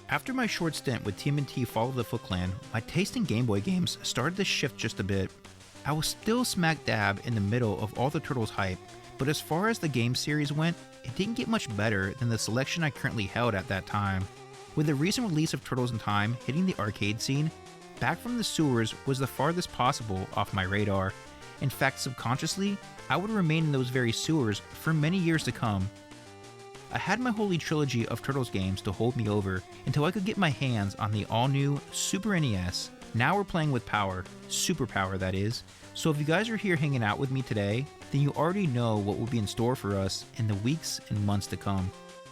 After my short stint with TMNT Fall of the Foot Clan, my taste in Game Boy games started to shift just a bit. I was still smack dab in the middle of all the Turtles hype, but as far as the game series went, it didn't get much better than the selection I currently held at that time. With the recent release of Turtles in Time hitting the arcade scene, Back from the Sewers was the farthest possible off my radar. In fact, subconsciously, I would remain in those very sewers for many years to come. I had my holy trilogy of Turtles games to hold me over until I could get my hands on the all-new Super NES. Now we're playing with power, super power that is. So if you guys are here hanging out with me today, then you already know what will be in store for us in the weeks and months to come.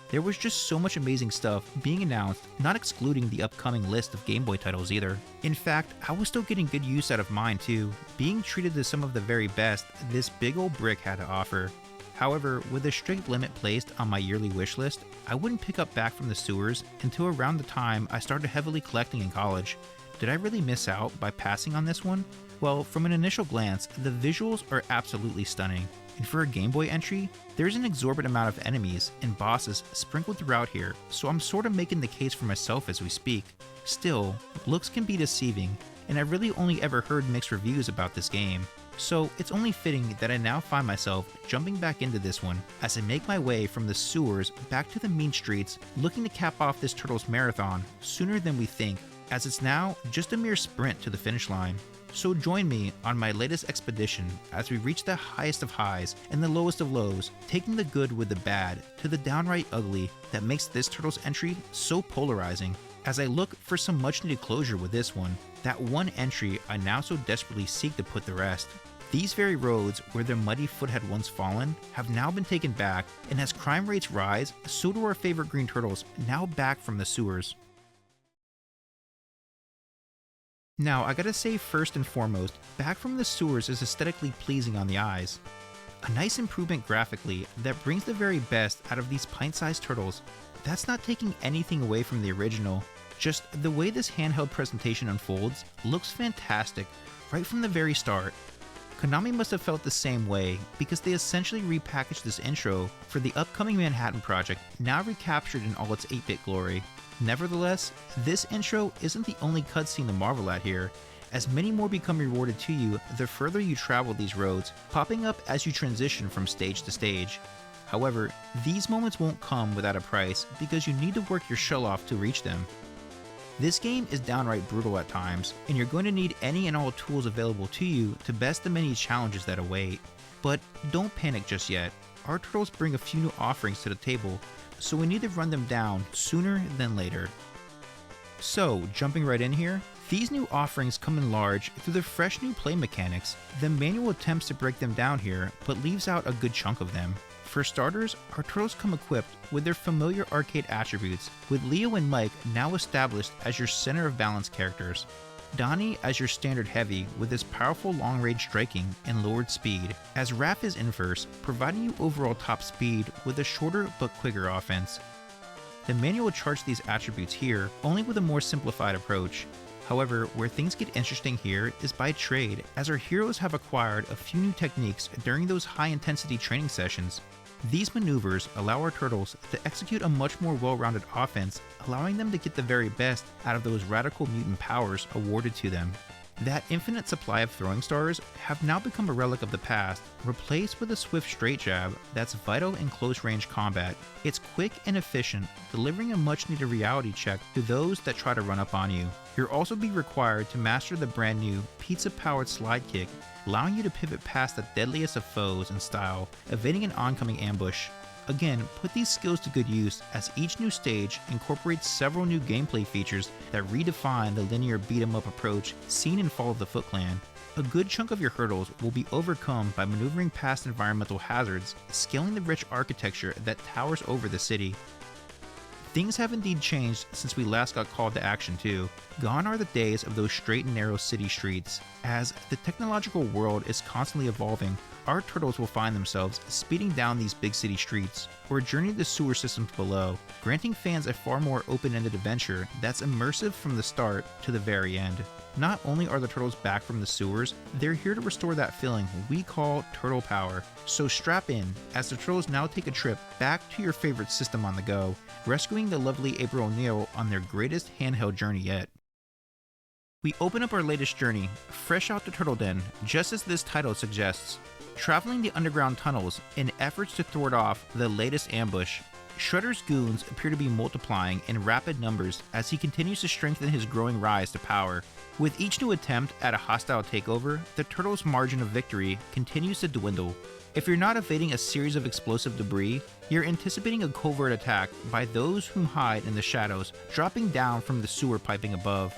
There was just so much amazing stuff being announced, not excluding the upcoming list of Game Boy titles either. In fact, I was still getting good use out of mine too, being treated to some of the very best this big old brick had to offer. However, with a strict limit placed on my yearly wish list, I wouldn't pick up Back from the Sewers until around the time I started heavily collecting in college. Did I really miss out by passing on this one? Well, from an initial glance, the visuals are absolutely stunning. And for a Game Boy entry, there's an exorbitant amount of enemies and bosses sprinkled throughout here, so I'm sort of making the case for myself as we speak. Still, looks can be deceiving, and I've really only ever heard mixed reviews about this game. So it's only fitting that I now find myself jumping back into this one as I make my way from the sewers back to the mean streets, looking to cap off this Turtles marathon sooner than we think, as it's now just a mere sprint to the finish line. So join me on my latest expedition as we reach the highest of highs and the lowest of lows, taking the good with the bad to the downright ugly that makes this Turtles entry so polarizing. As I look for some much needed closure with this one, that one entry I now so desperately seek to put the rest. These very roads where their muddy foot had once fallen have now been taken back, and as crime rates rise, so do our favorite green turtles, now back from the sewers. Now, I gotta say first and foremost, Back from the Sewers is aesthetically pleasing on the eyes. A nice improvement graphically that brings the very best out of these pint-sized turtles. That's not taking anything away from the original, just the way this handheld presentation unfolds looks fantastic right from the very start. Konami must have felt the same way because they essentially repackaged this intro for the upcoming Manhattan project, now recaptured in all its 8-bit glory. Nevertheless, this intro isn't the only cutscene to marvel at here, as many more become rewarded to you the further you travel these roads, popping up as you transition from stage to stage. However, these moments won't come without a price because you need to work your shell off to reach them. This game is downright brutal at times, and you're going to need any and all tools available to you to best the many challenges that await. But don't panic just yet. Our turtles bring a few new offerings to the table, so we need to run them down sooner than later. So, jumping right in here, these new offerings come in large through the fresh new play mechanics. The manual attempts to break them down here, but leaves out a good chunk of them. For starters, our turtles come equipped with their familiar arcade attributes, with Leo and Mike now established as your center of balance characters. Donnie as your standard heavy with his powerful long-range striking and lowered speed, as Raph is inverse, providing you overall top speed with a shorter but quicker offense. The manual charts these attributes here, only with a more simplified approach. However, where things get interesting here is by trade, as our heroes have acquired a few new techniques during those high-intensity training sessions. These maneuvers allow our turtles to execute a much more well-rounded offense, allowing them to get the very best out of those radical mutant powers awarded to them. That infinite supply of throwing stars have now become a relic of the past, replaced with a swift straight jab that's vital in close-range combat. It's quick and efficient, delivering a much-needed reality check to those that try to run up on you. You'll also be required to master the brand new pizza-powered slide kick, allowing you to pivot past the deadliest of foes in style, evading an oncoming ambush. Again, put these skills to good use as each new stage incorporates several new gameplay features that redefine the linear beat-em-up approach seen in Fall of the Foot Clan. A good chunk of your hurdles will be overcome by maneuvering past environmental hazards, scaling the rich architecture that towers over the city. Things have indeed changed since we last got called to action too. Gone are the days of those straight and narrow city streets. As the technological world is constantly evolving, our turtles will find themselves speeding down these big city streets, or journeying the sewer systems below, granting fans a far more open-ended adventure that's immersive from the start to the very end. Not only are the turtles back from the sewers, they're here to restore that feeling we call turtle power. So strap in, as the turtles now take a trip back to your favorite system on the go, rescuing joining the lovely April O'Neil on their greatest handheld journey yet. We open up our latest journey, fresh out the Turtle Den, just as this title suggests, traveling the underground tunnels in efforts to thwart off the latest ambush. Shredder's goons appear to be multiplying in rapid numbers as he continues to strengthen his growing rise to power. With each new attempt at a hostile takeover, the Turtles' margin of victory continues to dwindle. If you're not evading a series of explosive debris, you're anticipating a covert attack by those whom hide in the shadows, dropping down from the sewer piping above.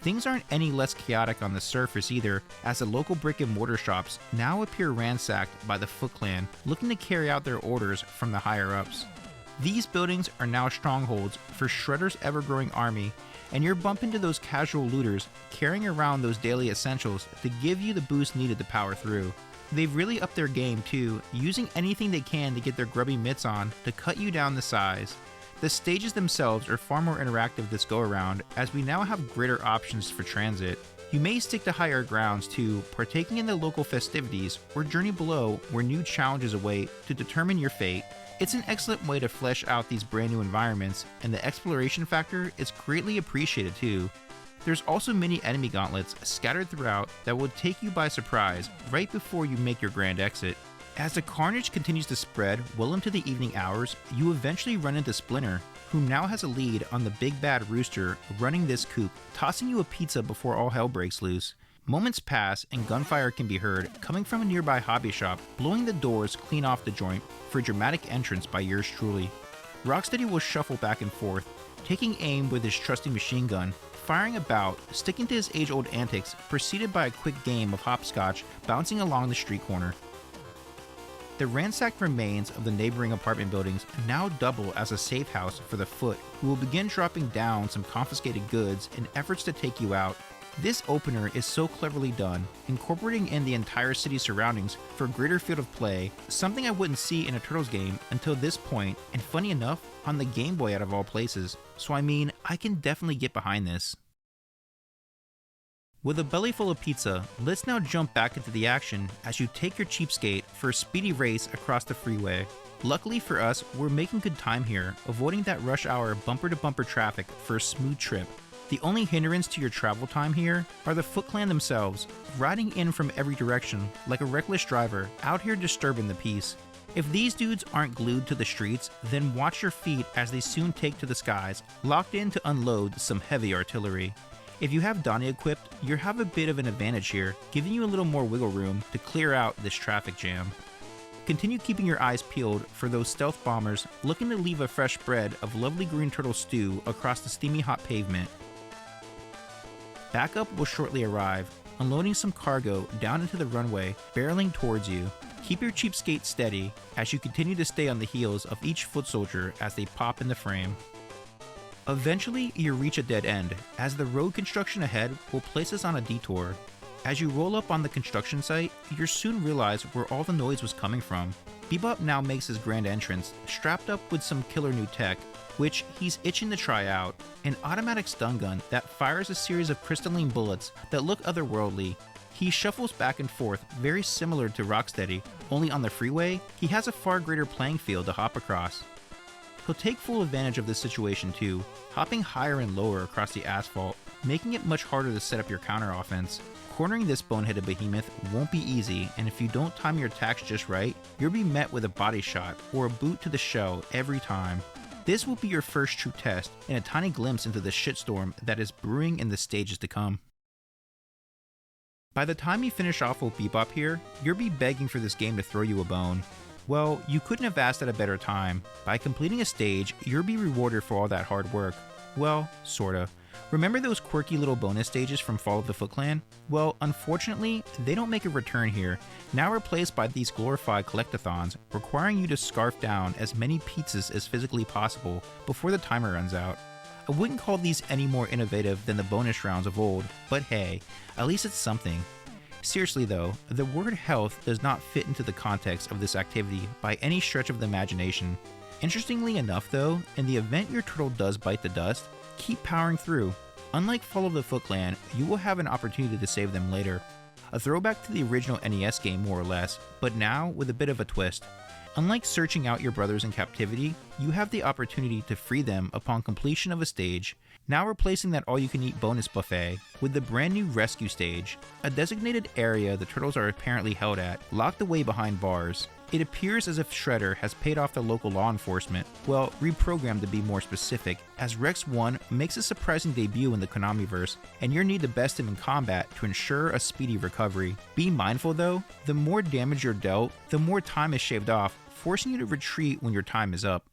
Things aren't any less chaotic on the surface either, as the local brick and mortar shops now appear ransacked by the Foot Clan, looking to carry out their orders from the higher-ups. These buildings are now strongholds for Shredder's ever-growing army, and you're bumping into those casual looters carrying around those daily essentials to give you the boost needed to power through. They've really upped their game too, using anything they can to get their grubby mitts on to cut you down to size. The stages themselves are far more interactive this go-around, as we now have greater options for transit. You may stick to higher grounds too, partaking in the local festivities, or journey below where new challenges await to determine your fate. It's an excellent way to flesh out these brand new environments, and the exploration factor is greatly appreciated too. There's also many enemy gauntlets scattered throughout that will take you by surprise right before you make your grand exit. As the carnage continues to spread well into the evening hours, you eventually run into Splinter, who now has a lead on the big bad rooster running this coop, tossing you a pizza before all hell breaks loose. Moments pass and gunfire can be heard coming from a nearby hobby shop, blowing the doors clean off the joint for a dramatic entrance by yours truly. Rocksteady will shuffle back and forth, taking aim with his trusty machine gun, firing about, sticking to his age-old antics, preceded by a quick game of hopscotch bouncing along the street corner. The ransacked remains of the neighboring apartment buildings now double as a safe house for the Foot, who will begin dropping down some confiscated goods in efforts to take you out. This opener is so cleverly done, incorporating in the entire city's surroundings for a greater field of play, something I wouldn't see in a Turtles game until this point, and funny enough, on the Game Boy out of all places. So I mean, I can definitely get behind this. With a belly full of pizza, let's now jump back into the action as you take your cheapskate for a speedy race across the freeway. Luckily for us, we're making good time here, avoiding that rush hour bumper-to-bumper traffic for a smooth trip. The only hindrance to your travel time here are the Foot Clan themselves, riding in from every direction like a reckless driver out here disturbing the peace. If these dudes aren't glued to the streets, then watch your feet as they soon take to the skies, locked in to unload some heavy artillery. If you have Donnie equipped, you have a bit of an advantage here, giving you a little more wiggle room to clear out this traffic jam. Continue keeping your eyes peeled for those stealth bombers looking to leave a fresh spread of lovely green turtle stew across the steamy hot pavement. Backup will shortly arrive, unloading some cargo down into the runway, barreling towards you. Keep your cheapskate steady as you continue to stay on the heels of each foot soldier as they pop in the frame. Eventually, you reach a dead end, as the road construction ahead will place us on a detour. As you roll up on the construction site, you soon realize where all the noise was coming from. Bebop now makes his grand entrance, strapped up with some killer new tech, which he's itching to try out, an automatic stun gun that fires a series of crystalline bullets that look otherworldly. He shuffles back and forth, very similar to Rocksteady, only on the freeway, he has a far greater playing field to hop across. He'll take full advantage of this situation too, hopping higher and lower across the asphalt, making it much harder to set up your counter-offense. Cornering this boneheaded behemoth won't be easy, and if you don't time your attacks just right, you'll be met with a body shot or a boot to the shell every time. This will be your first true test, and a tiny glimpse into the shitstorm that is brewing in the stages to come. By the time you finish off with Bebop here, you'll be begging for this game to throw you a bone. Well, you couldn't have asked at a better time. By completing a stage, you'll be rewarded for all that hard work. Well, sorta. Remember those quirky little bonus stages from Fall of the Foot Clan? Well, unfortunately, they don't make a return here, now replaced by these glorified collectathons, requiring you to scarf down as many pizzas as physically possible before the timer runs out. I wouldn't call these any more innovative than the bonus rounds of old, but hey, at least it's something. Seriously though, the word health does not fit into the context of this activity by any stretch of the imagination. Interestingly enough though, in the event your turtle does bite the dust, keep powering through. Unlike Fall of the Foot Clan, you will have an opportunity to save them later. A throwback to the original NES game more or less, but now with a bit of a twist. Unlike searching out your brothers in captivity, you have the opportunity to free them upon completion of a stage, now replacing that all-you-can-eat bonus buffet with the brand new rescue stage, a designated area the turtles are apparently held at, locked away behind bars. It appears as if Shredder has paid off the local law enforcement, well, reprogrammed to be more specific, as Rex 1 makes a surprising debut in the Konamiverse, and you'll need to best him in combat to ensure a speedy recovery. Be mindful though, the more damage you're dealt, the more time is shaved off, forcing you to retreat when your time is up.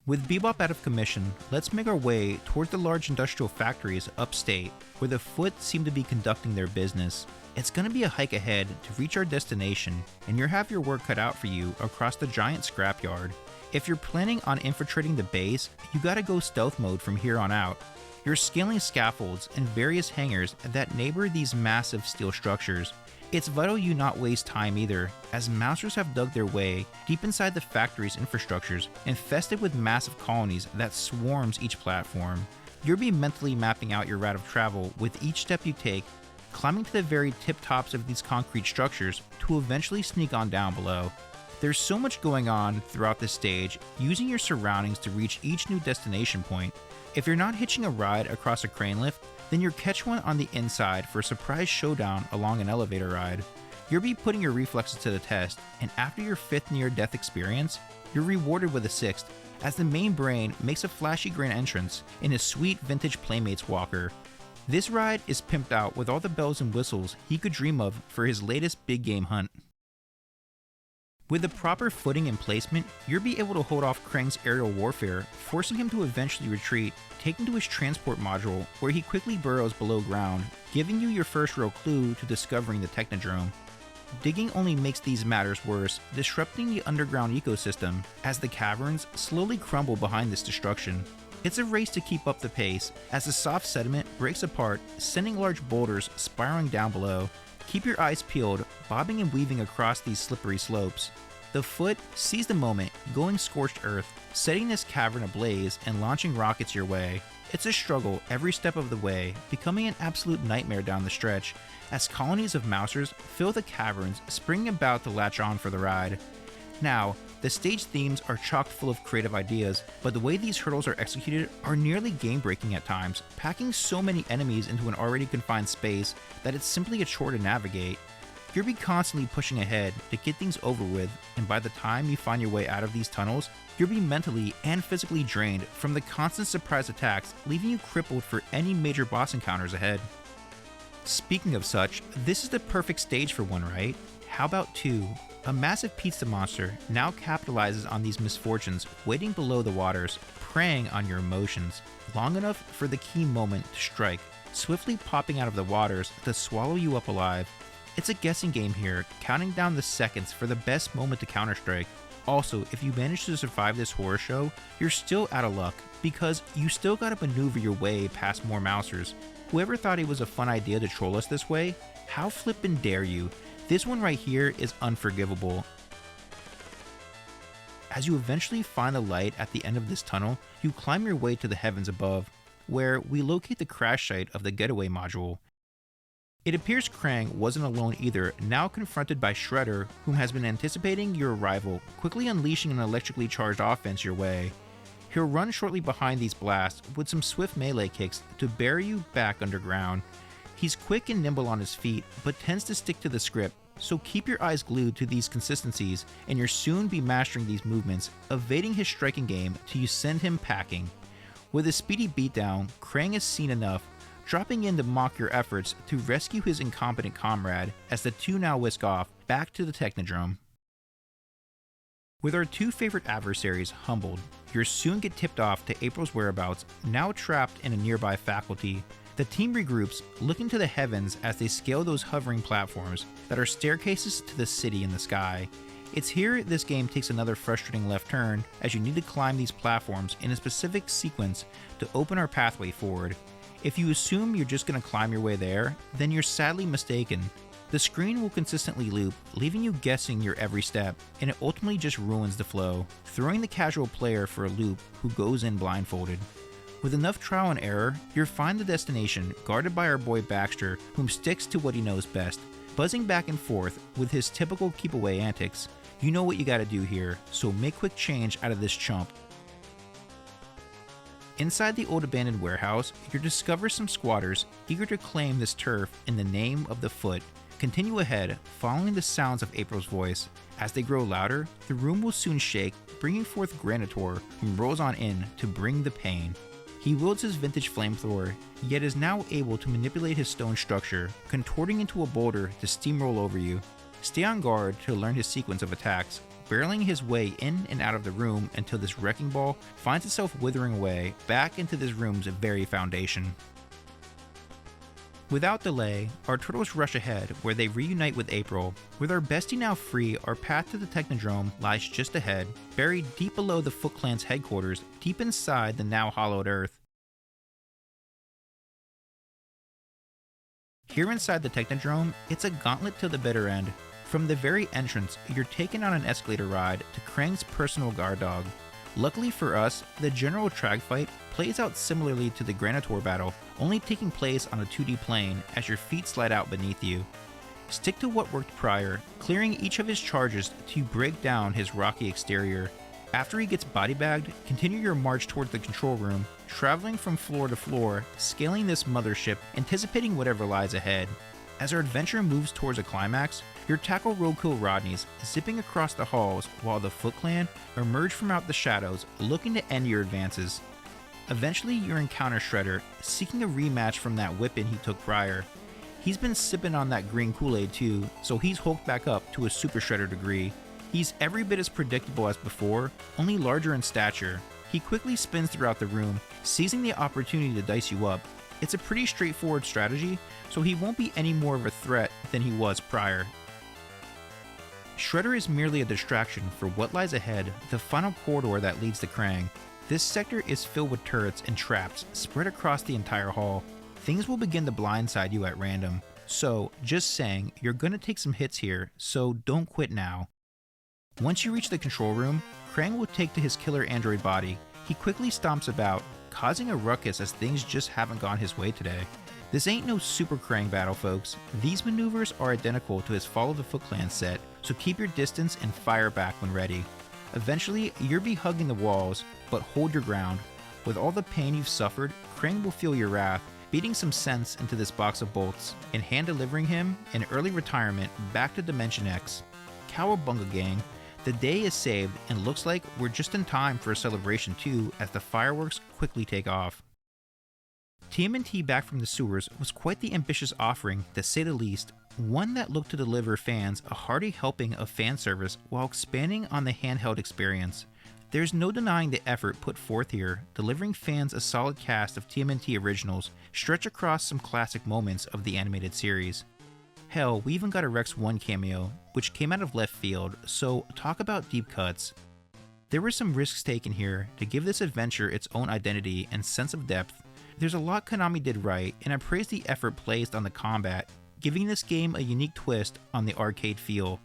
With Bebop out of commission, let's make our way towards the large industrial factories upstate, where the Foot seem to be conducting their business. It's gonna be a hike ahead to reach our destination, and you'll have your work cut out for you across the giant scrapyard. If you're planning on infiltrating the base, you gotta go stealth mode from here on out. You're scaling scaffolds and various hangars that neighbor these massive steel structures. It's vital you not waste time either, as mousers have dug their way deep inside the factory's infrastrucures, infested with massive colonies that swarms each platform. You'll be mentally mapping out your route of travel with each step you take, climbing to the very tip tops of these concrete structures to eventually sneak on down below. There's so much going on throughout this stage, using your surroundings to reach each new destination point. If you're not hitching a ride across a crane lift, then you'll catch one on the inside for a surprise showdown along an elevator ride. You'll be putting your reflexes to the test, and after your 5th near-death experience, you're rewarded with a 6th, as the main brain makes a flashy grand entrance in a sweet vintage Playmates walker. This ride is pimped out with all the bells and whistles he could dream of for his latest big game hunt. With the proper footing and placement, you'll be able to hold off Krang's aerial warfare, forcing him to eventually retreat, taken to his transport module, where he quickly burrows below ground, giving you your first real clue to discovering the Technodrome. Digging only makes these matters worse, disrupting the underground ecosystem, as the caverns slowly crumble behind this destruction. It's a race to keep up the pace, as the soft sediment breaks apart, sending large boulders spiraling down below. Keep your eyes peeled, bobbing and weaving across these slippery slopes. The Foot sees the moment, going scorched earth, setting this cavern ablaze and launching rockets your way. It's a struggle every step of the way, becoming an absolute nightmare down the stretch, as colonies of mousers fill the caverns, springing about to latch on for the ride. Now, the stage themes are chock full of creative ideas, but the way these hurdles are executed are nearly game-breaking at times, packing so many enemies into an already confined space that it's simply a chore to navigate. You'll be constantly pushing ahead to get things over with, and by the time you find your way out of these tunnels, you'll be mentally and physically drained from the constant surprise attacks, leaving you crippled for any major boss encounters ahead. Speaking of such, this is the perfect stage for one, right? How about 2? A massive pizza monster now capitalizes on these misfortunes, waiting below the waters, preying on your emotions, long enough for the key moment to strike, swiftly popping out of the waters to swallow you up alive. It's a guessing game here, counting down the seconds for the best moment to counterstrike. Also, if you manage to survive this horror show, you're still out of luck, because you still gotta maneuver your way past more mousers. Whoever thought it was a fun idea to troll us this way, how flippin' dare you? This one right here is unforgivable. As you eventually find the light at the end of this tunnel, you climb your way to the heavens above, where we locate the crash site of the getaway module. It appears Krang wasn't alone either, now confronted by Shredder, whom has been anticipating your arrival, quickly unleashing an electrically charged offense your way. He'll run shortly behind these blasts with some swift melee kicks to bury you back underground. He's quick and nimble on his feet, but tends to stick to the script, so keep your eyes glued to these consistencies, and you'll soon be mastering these movements, evading his striking game till you send him packing. With a speedy beatdown, Krang is seen enough, dropping in to mock your efforts to rescue his incompetent comrade, as the two now whisk off, back to the Technodrome. With our 2 favorite adversaries humbled, you'll soon get tipped off to April's whereabouts, now trapped in a nearby faculty. The team regroups, looking to the heavens as they scale those hovering platforms that are staircases to the city in the sky. It's here this game takes another frustrating left turn, as you need to climb these platforms in a specific sequence to open our pathway forward. If you assume you're just going to climb your way there, then you're sadly mistaken. The screen will consistently loop, leaving you guessing your every step, and it ultimately just ruins the flow, throwing the casual player for a loop who goes in blindfolded. With enough trial and error, you'll find the destination, guarded by our boy Baxter, whom sticks to what he knows best, Buzzing back and forth with his typical keep away antics, you know what you gotta do here, so make quick change out of this chump. Inside the old abandoned warehouse, you discover some squatters eager to claim this turf in the name of the foot. Continue ahead, following the sounds of April's voice. As they grow louder, the room will soon shake, bringing forth Granitor, who rolls on in to bring the pain. He wields his vintage flamethrower, yet is now able to manipulate his stone structure, contorting into a boulder to steamroll over you. Stay on guard to learn his sequence of attacks, barreling his way in and out of the room until this wrecking ball finds itself withering away back into this room's very foundation. Without delay, our turtles rush ahead where they reunite with April. With our bestie now free, our path to the Technodrome lies just ahead, buried deep below the Foot Clan's headquarters, deep inside the now hollowed earth. Here inside the Technodrome, it's a gauntlet to the bitter end. From the very entrance, you're taken on an escalator ride to Krang's personal guard dog. Luckily for us, the general track fight plays out similarly to the Granitor battle, only taking place on a 2D plane as your feet slide out beneath you. Stick to what worked prior, clearing each of his charges to break down his rocky exterior. After he gets body-bagged, continue your march towards the control room, traveling from floor to floor, scaling this mothership, anticipating whatever lies ahead. As our adventure moves towards a climax, your tackle Roadkill Rodneys zipping across the halls while the Foot Clan emerge from out the shadows looking to end your advances. Eventually you encounter Shredder, seeking a rematch from that whipping he took prior. He's been sipping on that green Kool-Aid too, so he's hulked back up to a Super Shredder degree. He's every bit as predictable as before, only larger in stature. He quickly spins throughout the room, seizing the opportunity to dice you up. It's a pretty straightforward strategy, so he won't be any more of a threat than he was prior. Shredder is merely a distraction for what lies ahead, the final corridor that leads to Krang. This sector is filled with turrets and traps spread across the entire hall. Things will begin to blindside you at random, so just saying, you're gonna take some hits here, so don't quit now. Once you reach the control room, Krang will take to his killer android body. He quickly stomps about, causing a ruckus as things just haven't gone his way today. This ain't no Super Krang battle, folks. These maneuvers are identical to his Fall of the Foot Clan set, so keep your distance and fire back when ready. Eventually, you'll be hugging the walls, but hold your ground. With all the pain you've suffered, Krang will feel your wrath, beating some sense into this box of bolts, and hand delivering him an early retirement back to Dimension X. Cowabunga gang, the day is saved and looks like we're just in time for a celebration too as the fireworks quickly take off. TMNT Back from the Sewers was quite the ambitious offering, to say the least, one that looked to deliver fans a hearty helping of fan service while expanding on the handheld experience. There's no denying the effort put forth here, delivering fans a solid cast of TMNT originals stretched across some classic moments of the animated series. Hell, we even got a Rex 1 cameo, which came out of left field, so talk about deep cuts. There were some risks taken here to give this adventure its own identity and sense of depth. There's a lot Konami did right, and I praise the effort placed on the combat, giving this game a unique twist on the arcade feel.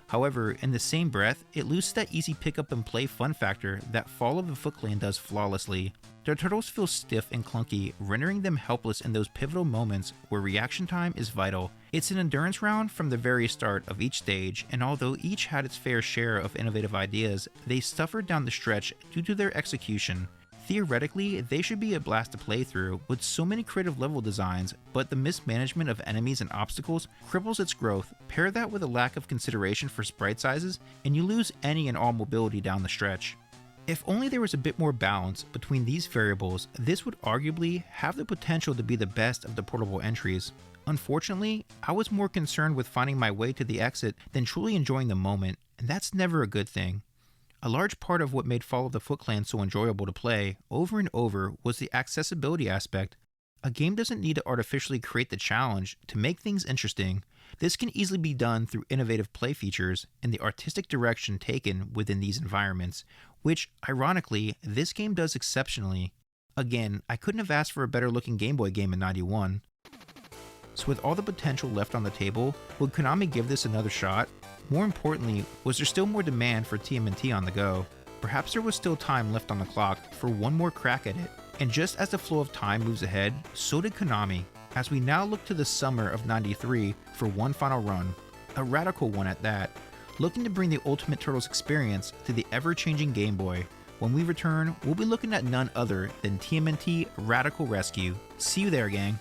However, in the same breath, it loses that easy pick up and play fun factor that Fall of the Foot Clan does flawlessly. Their turtles feel stiff and clunky, rendering them helpless in those pivotal moments where reaction time is vital. It's an endurance round from the very start of each stage, and although each had its fair share of innovative ideas, they suffered down the stretch due to their execution. Theoretically, they should be a blast to play through with so many creative level designs, but the mismanagement of enemies and obstacles cripples its growth. Pair that with a lack of consideration for sprite sizes, and you lose any and all mobility down the stretch. If only there was a bit more balance between these variables, this would arguably have the potential to be the best of the portable entries. Unfortunately, I was more concerned with finding my way to the exit than truly enjoying the moment, and that's never a good thing. A large part of what made Fall of the Foot Clan so enjoyable to play over and over was the accessibility aspect. A game doesn't need to artificially create the challenge to make things interesting. This can easily be done through innovative play features and the artistic direction taken within these environments, which, ironically, this game does exceptionally. Again, I couldn't have asked for a better looking Game Boy game in '91. So with all the potential left on the table, would Konami give this another shot? More importantly, was there still more demand for TMNT on the go? Perhaps there was still time left on the clock for one more crack at it. And just as the flow of time moves ahead, so did Konami. as we now look to the summer of '93 for one final run, a radical one at that, looking to bring the Ultimate Turtles experience to the ever-changing Game Boy. When we return, we'll be looking at none other than TMNT Radical Rescue. See you there, gang!